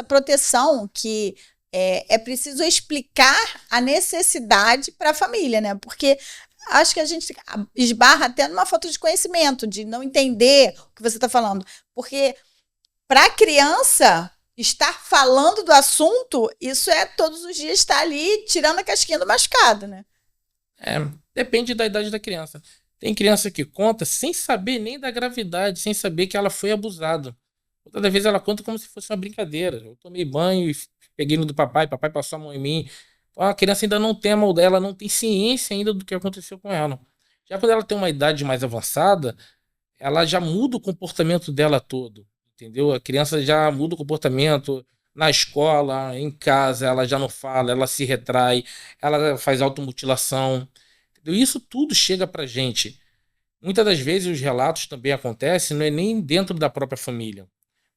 proteção que é preciso explicar a necessidade para a família, né? Porque acho que a gente esbarra até numa falta de conhecimento, de não entender o que você está falando. Porque para a criança estar falando do assunto, isso é todos os dias estar ali tirando a casquinha do machucado, né? Depende da idade da criança. Tem criança que conta sem saber nem da gravidade, sem saber que ela foi abusada. Toda vez ela conta como se fosse uma brincadeira. Eu tomei banho e peguei no do papai passou a mão em mim. Então a criança ainda não tem a mão dela, não tem ciência ainda do que aconteceu com ela. Já quando ela tem uma idade mais avançada, ela já muda o comportamento dela todo, entendeu? A criança já muda o comportamento na escola, em casa, ela já não fala, ela se retrai, ela faz automutilação, entendeu? Isso tudo chega pra gente. Muitas das vezes os relatos também acontecem, não é nem dentro da própria família.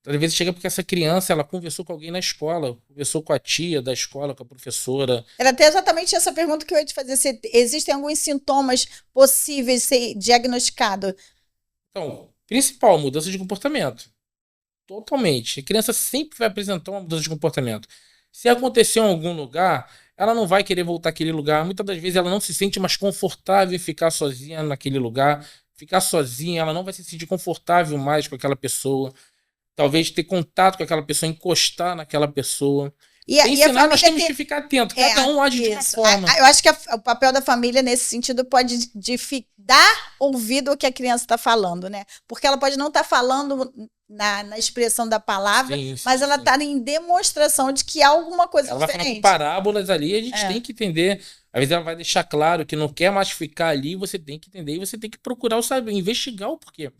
Às vezes chega porque essa criança, ela conversou com alguém na escola, conversou com a tia da escola, com a professora. Era até exatamente essa pergunta que eu ia te fazer. Se existem alguns sintomas possíveis de ser diagnosticados? Então, principal, mudança de comportamento. Totalmente. A criança sempre vai apresentar uma mudança de comportamento. Se acontecer em algum lugar, ela não vai querer voltar àquele lugar. Muitas das vezes ela não se sente mais confortável em ficar sozinha naquele lugar. Ficar sozinha, ela não vai se sentir confortável mais com aquela pessoa. Talvez ter contato com aquela pessoa, encostar naquela pessoa. Sem ensinar, nós temos que ficar atento. Cada um age de uma forma. Eu acho que o papel da família, nesse sentido, pode dar ouvido ao que a criança está falando, né? Porque ela pode não estar falando na expressão da palavra, sim, mas ela está em demonstração de que há alguma coisa diferente. Ela vai falando parábolas ali, a gente tem que entender. Às vezes ela vai deixar claro que não quer mais ficar ali, você tem que entender e você tem que procurar saber, investigar o porquê.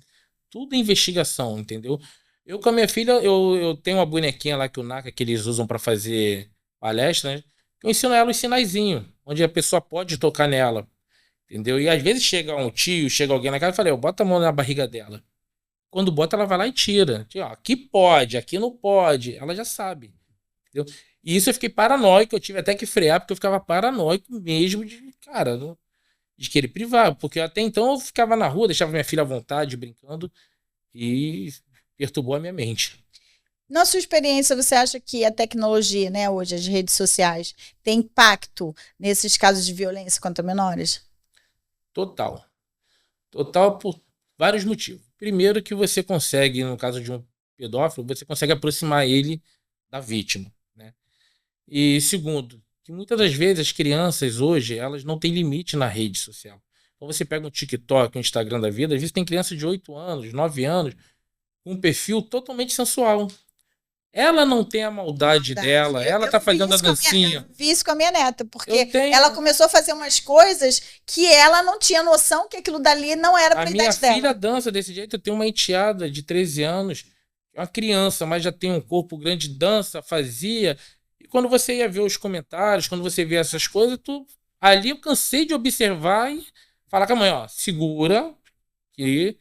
Tudo é investigação, entendeu? Eu com a minha filha, eu tenho uma bonequinha lá que o NACA que eles usam para fazer palestra, né? Eu ensino ela os sinaizinhos, onde a pessoa pode tocar nela, entendeu? E às vezes chega um tio, chega alguém na casa e fala, bota a mão na barriga dela. Quando bota, ela vai lá e tira. Aqui pode, aqui não pode. Ela já sabe, entendeu? E isso eu fiquei paranoico, eu tive até que frear, porque eu ficava paranoico mesmo de, cara, de querer privar. Porque até então eu ficava na rua, deixava minha filha à vontade, brincando, e perturbou a minha mente. Na sua experiência, você acha que a tecnologia, né, hoje, as redes sociais, tem impacto nesses casos de violência contra menores? Total. Total por vários motivos. Primeiro que você consegue, no caso de um pedófilo, você consegue aproximar ele da vítima, né? E segundo, que muitas das vezes as crianças hoje, elas não têm limite na rede social. Então você pega um TikTok, um Instagram da vida, às vezes tem criança de 8 anos, 9 anos, com um perfil totalmente sensual. Ela não tem a maldade dela, ela tá fazendo a dancinha. Eu vi isso com a minha neta, porque ela começou a fazer umas coisas que ela não tinha noção que aquilo dali não era pra idade dela. A minha filha dança desse jeito, eu tenho uma enteada de 13 anos, uma criança, mas já tem um corpo grande, dança, fazia. E quando você ia ver os comentários, quando você vê essas coisas, ali eu cansei de observar e falar com a mãe, segura, que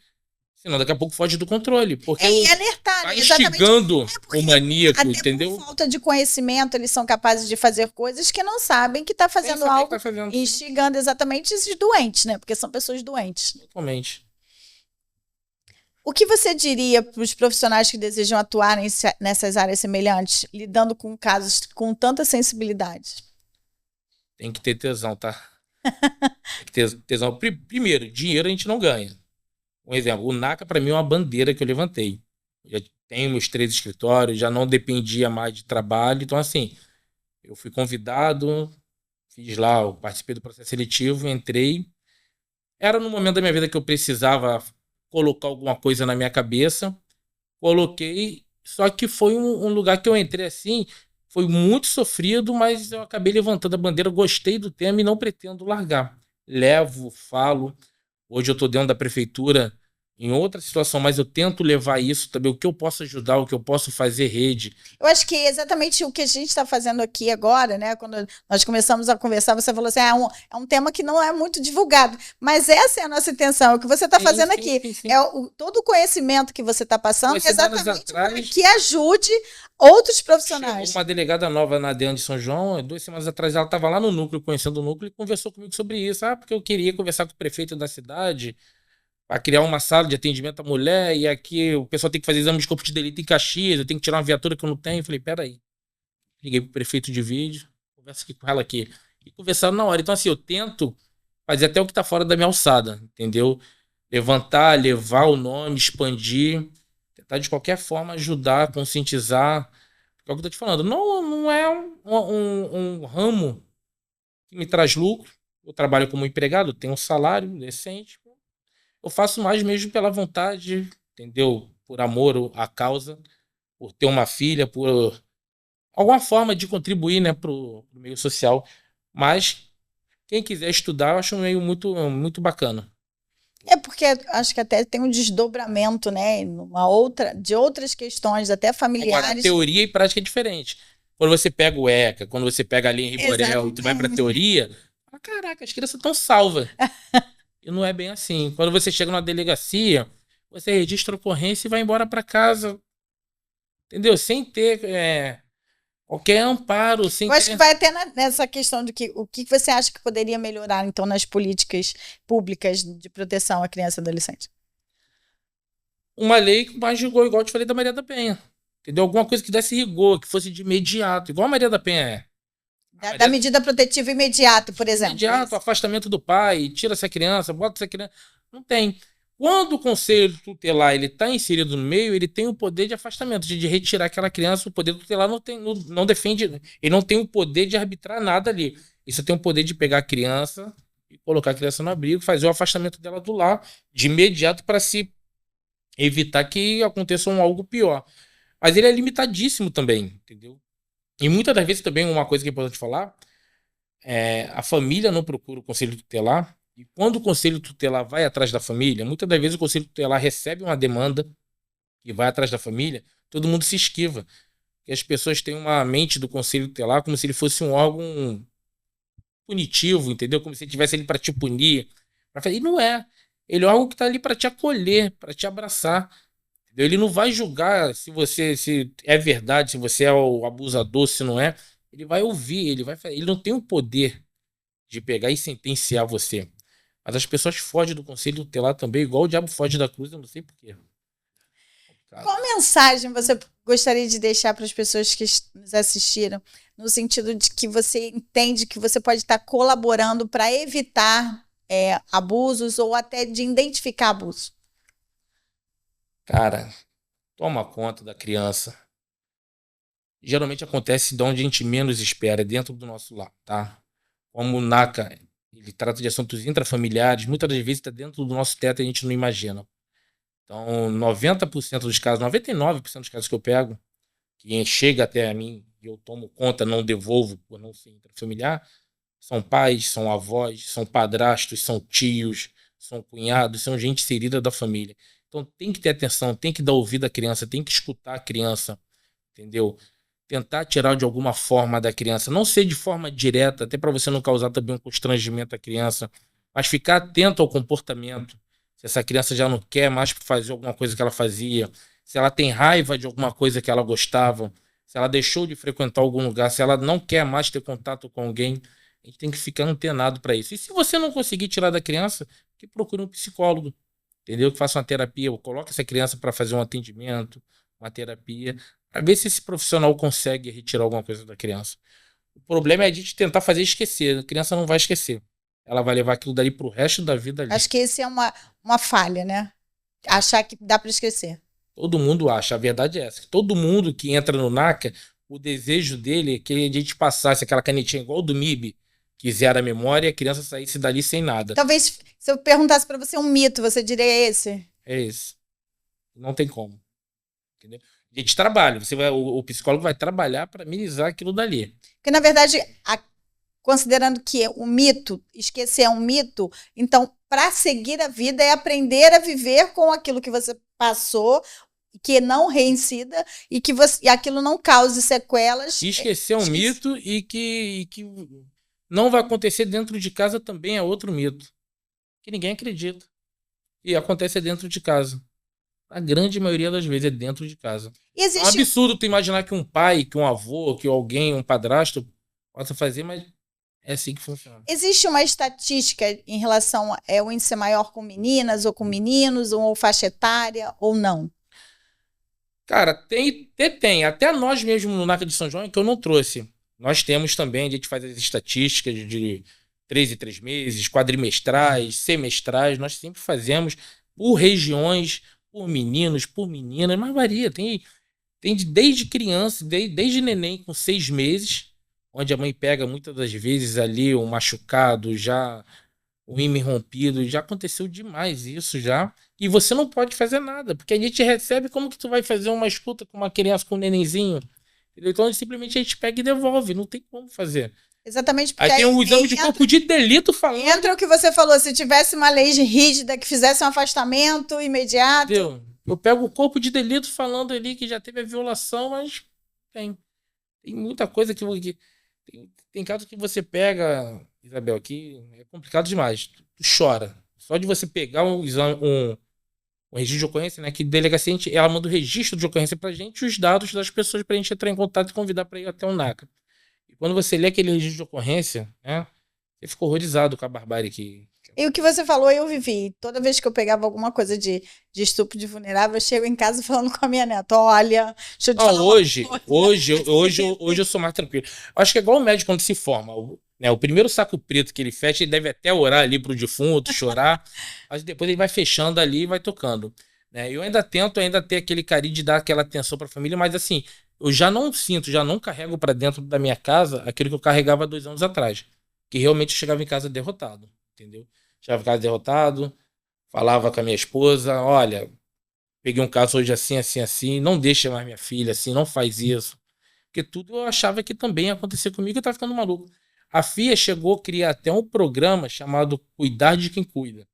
senão daqui a pouco foge do controle. Porque e alertar, tá instigando o maníaco, até entendeu? Por falta de conhecimento, eles são capazes de fazer coisas que não sabem que está fazendo algo, instigando exatamente esses doentes, né? Porque são pessoas doentes. Totalmente. O que você diria para os profissionais que desejam atuar nessas áreas semelhantes, lidando com casos com tanta sensibilidade? Tem que ter tesão, tá? Tem que ter tesão. Primeiro, dinheiro a gente não ganha. Um exemplo, o NACA para mim é uma bandeira que eu levantei. Eu já tenho meus 3 escritórios, já não dependia mais de trabalho. Então, assim, eu fui convidado, fiz lá, eu participei do processo seletivo, entrei. Era no momento da minha vida que eu precisava colocar alguma coisa na minha cabeça. Coloquei, só que foi um lugar que eu entrei assim, foi muito sofrido, mas eu acabei levantando a bandeira, gostei do tema e não pretendo largar. Levo, falo. Hoje eu estou dentro da prefeitura em outra situação, mas eu tento levar isso também, o que eu posso ajudar, o que eu posso fazer rede. Eu acho que é exatamente o que a gente está fazendo aqui agora, né? Quando nós começamos a conversar, você falou assim: é um tema que não é muito divulgado. Mas essa é a nossa intenção, o que você está fazendo aqui. Sim. É todo o conhecimento que você está passando, 2 semanas exatamente atrás, que ajude outros chegou profissionais. uma delegada nova na DEAN de São João, 2 semanas atrás ela estava lá no núcleo, conhecendo o núcleo, e conversou comigo sobre isso. Porque eu queria conversar com o prefeito da cidade para criar uma sala de atendimento à mulher, e aqui o pessoal tem que fazer exame de corpo de delito em Caxias, eu tenho que tirar uma viatura que eu não tenho. Eu falei, peraí. Liguei pro prefeito de vídeo, conversa aqui com ela aqui. E conversaram na hora. Então, assim, eu tento fazer até o que tá fora da minha alçada, entendeu? Levantar, levar o nome, expandir, tentar de qualquer forma ajudar, conscientizar. É o que eu tô te falando. Não é um ramo que me traz lucro. Eu trabalho como empregado, tenho um salário decente. Eu faço mais mesmo pela vontade, entendeu? Por amor à causa, por ter uma filha, por alguma forma de contribuir, né, pro meio social. Mas quem quiser estudar, eu acho um meio muito bacana. É porque acho que até tem um desdobramento, né? De outras questões, até Agora, familiares. teoria e prática é diferente. Quando você pega o ECA, quando você pega ali em Riborel e tu vai pra teoria, caraca, as crianças estão salvas. E não é bem assim. Quando você chega numa delegacia, você registra a ocorrência e vai embora pra casa. Entendeu? Sem ter qualquer amparo, sem Eu acho que ter vai até nessa questão de o que você acha que poderia melhorar, então, nas políticas públicas de proteção à criança e adolescente. uma lei com mais rigor, igual eu te falei da Maria da Penha. Entendeu? Alguma coisa que desse rigor, que fosse de imediato, igual a Maria da Penha é. Da medida protetiva imediata, por exemplo. Imediato, afastamento do pai, tira essa criança, bota essa criança. Não tem. Quando o conselho tutelar ele está inserido no meio, ele tem o poder de afastamento, de retirar aquela criança. O poder tutelar não defende, ele não tem o poder de arbitrar nada ali. Isso tem o poder de pegar a criança e colocar a criança no abrigo, fazer o afastamento dela do lar de imediato para se evitar que aconteça algo pior. Mas ele é limitadíssimo também, entendeu? E muitas das vezes também uma coisa que é importante falar, a família não procura o conselho tutelar, e quando o conselho tutelar vai atrás da família, muitas das vezes o conselho tutelar recebe uma demanda e vai atrás da família, todo mundo se esquiva. E as pessoas têm uma mente do conselho tutelar como se ele fosse um órgão punitivo, entendeu? Como se ele estivesse ali para te punir. E não é. Ele é algo que está ali para te acolher, para te abraçar. Entendeu? Ele não vai julgar se é verdade, se você é o abusador, se não é. Ele vai ouvir, ele não tem o poder de pegar e sentenciar você. Mas as pessoas fogem do conselho tutelar também, igual o diabo foge da cruz, eu não sei porquê. Qual mensagem você gostaria de deixar para as pessoas que nos assistiram, no sentido de que você entende que você pode estar colaborando para evitar abusos ou até de identificar abuso? Cara, toma conta da criança. Geralmente acontece de onde a gente menos espera, dentro do nosso lar, tá? Como o NACA, ele trata de assuntos intrafamiliares, muitas das vezes está dentro do nosso teto e a gente não imagina. Então, 90% dos casos, 99% dos casos que eu pego, que chega até a mim e eu tomo conta, não devolvo por não ser intrafamiliar, são pais, são avós, são padrastos, são tios, são cunhados, são gente inserida da família. Então tem que ter atenção, tem que dar ouvido à criança, tem que escutar a criança, entendeu? Tentar tirar de alguma forma da criança, não ser de forma direta, até para você não causar também um constrangimento à criança, mas ficar atento ao comportamento. Se essa criança já não quer mais fazer alguma coisa que ela fazia, se ela tem raiva de alguma coisa que ela gostava, se ela deixou de frequentar algum lugar, se ela não quer mais ter contato com alguém, a gente tem que ficar antenado para isso. E se você não conseguir tirar da criança, que procure um psicólogo, entendeu? Que faça uma terapia, ou coloque essa criança para fazer um atendimento, uma terapia, para ver se esse profissional consegue retirar alguma coisa da criança. O problema é a gente tentar fazer esquecer. A criança não vai esquecer. Ela vai levar aquilo dali pro resto da vida ali. Acho que esse é uma falha, né? Achar que dá para esquecer. Todo mundo acha, a verdade é essa. Todo mundo que entra no NACA, o desejo dele é que a gente passasse aquela canetinha igual do MIB, que zera a memória e a criança saísse dali sem nada. Talvez, se eu perguntasse para você um mito, você diria esse? É esse. Não tem como. Entendeu? A gente trabalha, o psicólogo vai trabalhar para minimizar aquilo dali. Porque, na verdade, considerando que o mito, esquecer é um mito, então, para seguir a vida é aprender a viver com aquilo que você passou, que não reincida e que e aquilo não cause sequelas. Esquecer é um mito e que não vai acontecer dentro de casa também é outro mito. Que ninguém acredita. E acontece dentro de casa. A grande maioria das vezes é dentro de casa. É um absurdo tu imaginar que um pai, que um avô, que alguém, um padrasto possa fazer, mas é assim que funciona. Existe uma estatística em relação o índice maior com meninas ou com meninos, ou faixa etária, ou não? Cara, tem. Até nós mesmos no NACA de São João, que eu não trouxe. Nós temos também, a gente faz as estatísticas de 3 em 3 meses, quadrimestrais, semestrais, nós sempre fazemos por regiões, por meninos, por meninas, mas varia. Tem desde criança, desde neném com 6 meses, onde a mãe pega muitas das vezes ali um machucado, já o ímã rompido, já aconteceu demais isso já. E você não pode fazer nada, porque a gente recebe, como que tu vai fazer uma escuta com uma criança, com um nenenzinho? Entendeu? Então simplesmente a gente pega e devolve, não tem como fazer. Exatamente, porque aí tem um exame de corpo de delito falando. Entra o que você falou, se tivesse uma lei rígida que fizesse um afastamento imediato. Entendeu? Eu pego o corpo de delito falando ali que já teve a violação, mas tem muita coisa que tem casos que você pega, Isabel, que é complicado demais. Tu chora. Só de você pegar um registro de ocorrência, né? Que delegacia, ela manda o registro de ocorrência pra gente e os dados das pessoas pra gente entrar em contato e convidar pra ir até o NACA. E quando você lê aquele registro de ocorrência, né? Você fica horrorizado com a barbárie que... E o que você falou, eu vivi. Toda vez que eu pegava alguma coisa de estupro de vulnerável, eu chego em casa falando com a minha neta, olha, deixa eu te falar hoje eu sou mais tranquilo. Acho que é igual o médico quando se forma. O primeiro saco preto que ele fecha, ele deve até orar ali pro defunto, chorar, mas depois ele vai fechando ali e vai tocando. Né? Eu ainda tento ter aquele carinho de dar aquela atenção pra família, mas assim, eu já não sinto, já não carrego pra dentro da minha casa aquilo que eu carregava 2 anos atrás. Que realmente eu chegava em casa derrotado, entendeu? Chegava em casa derrotado, falava com a minha esposa, olha, peguei um caso hoje assim, assim, assim, não deixa mais minha filha assim, não faz isso. Porque tudo eu achava que também ia acontecer comigo e eu tava ficando maluco. A FIA chegou a criar até um programa chamado Cuidar de Quem Cuida,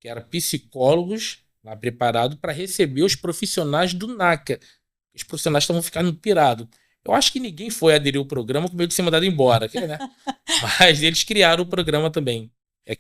que era psicólogos lá preparados para receber os profissionais do NACA. Os profissionais estavam ficando pirados. Eu acho que ninguém foi aderir ao programa com medo de ser mandado embora, né? Mas eles criaram o programa também.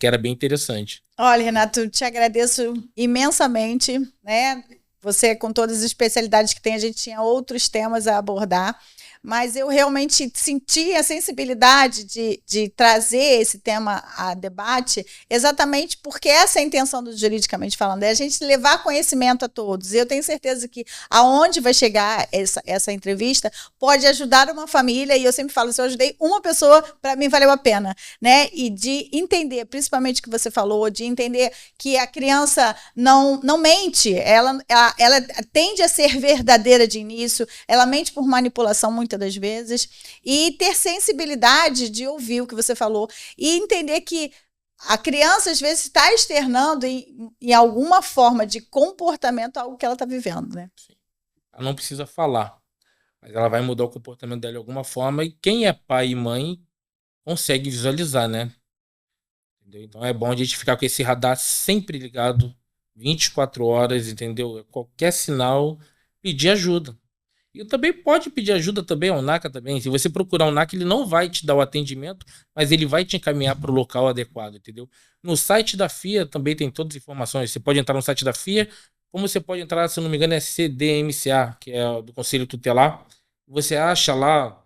Que era bem interessante. Olha, Renato, te agradeço imensamente, né? Você, com todas as especialidades que tem, a gente tinha outros temas a abordar, mas eu realmente senti a sensibilidade de trazer esse tema a debate, exatamente porque essa é a intenção do Juridicamente Falando, é a gente levar conhecimento a todos. E eu tenho certeza que aonde vai chegar essa entrevista pode ajudar uma família, e eu sempre falo, se eu ajudei uma pessoa, para mim valeu a pena, né? E de entender, principalmente o que você falou, de entender que a criança não mente, ela tende a ser verdadeira de início, ela mente por manipulação muitas das vezes, e ter sensibilidade de ouvir o que você falou e entender que a criança às vezes está externando em alguma forma de comportamento algo que ela está vivendo, né? Sim. Ela não precisa falar, mas ela vai mudar o comportamento dela de alguma forma, e quem é pai e mãe consegue visualizar, né? Entendeu? Então é bom a gente ficar com esse radar sempre ligado 24 horas, entendeu? Qualquer sinal, pedir ajuda. E também pode pedir ajuda também ao NACA também. Se você procurar o NACA, ele não vai te dar o atendimento, mas ele vai te encaminhar para o local adequado, entendeu? No site da FIA também tem todas as informações. Você pode entrar no site da FIA, como você pode entrar, se eu não me engano, é CDMCA, que é do Conselho Tutelar. Você acha lá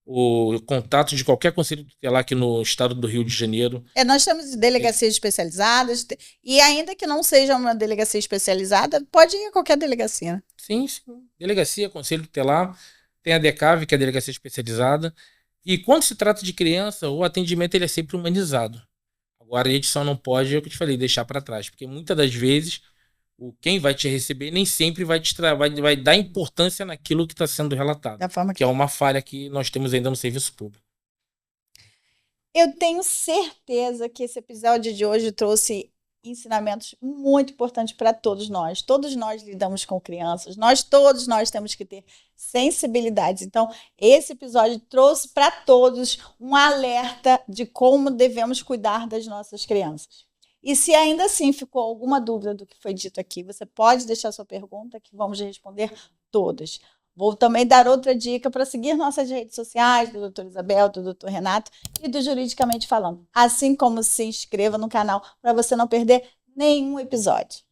o contato de qualquer conselho tutelar aqui no estado do Rio de Janeiro. Nós temos delegacias especializadas, e ainda que não seja uma delegacia especializada, pode ir a qualquer delegacia, né? Sim. Delegacia, conselho tutelar, tem a DECAV, que é a delegacia especializada, e quando se trata de criança, o atendimento ele é sempre humanizado. Agora a gente só não pode, é o que eu te falei, deixar para trás, porque muitas das vezes quem vai te receber nem sempre vai dar importância naquilo que está sendo relatado, da forma que é uma falha que nós temos ainda no serviço público. Eu tenho certeza que esse episódio de hoje trouxe ensinamentos muito importantes para todos nós. Todos nós lidamos com crianças, todos nós temos que ter sensibilidades. Então, esse episódio trouxe para todos um alerta de como devemos cuidar das nossas crianças. E se ainda assim ficou alguma dúvida do que foi dito aqui, você pode deixar sua pergunta que vamos responder todas. Vou também dar outra dica para seguir nossas redes sociais, do Dr. Isabel, do Dr. Renato e do Juridicamente Falando. Assim como se inscreva no canal para você não perder nenhum episódio.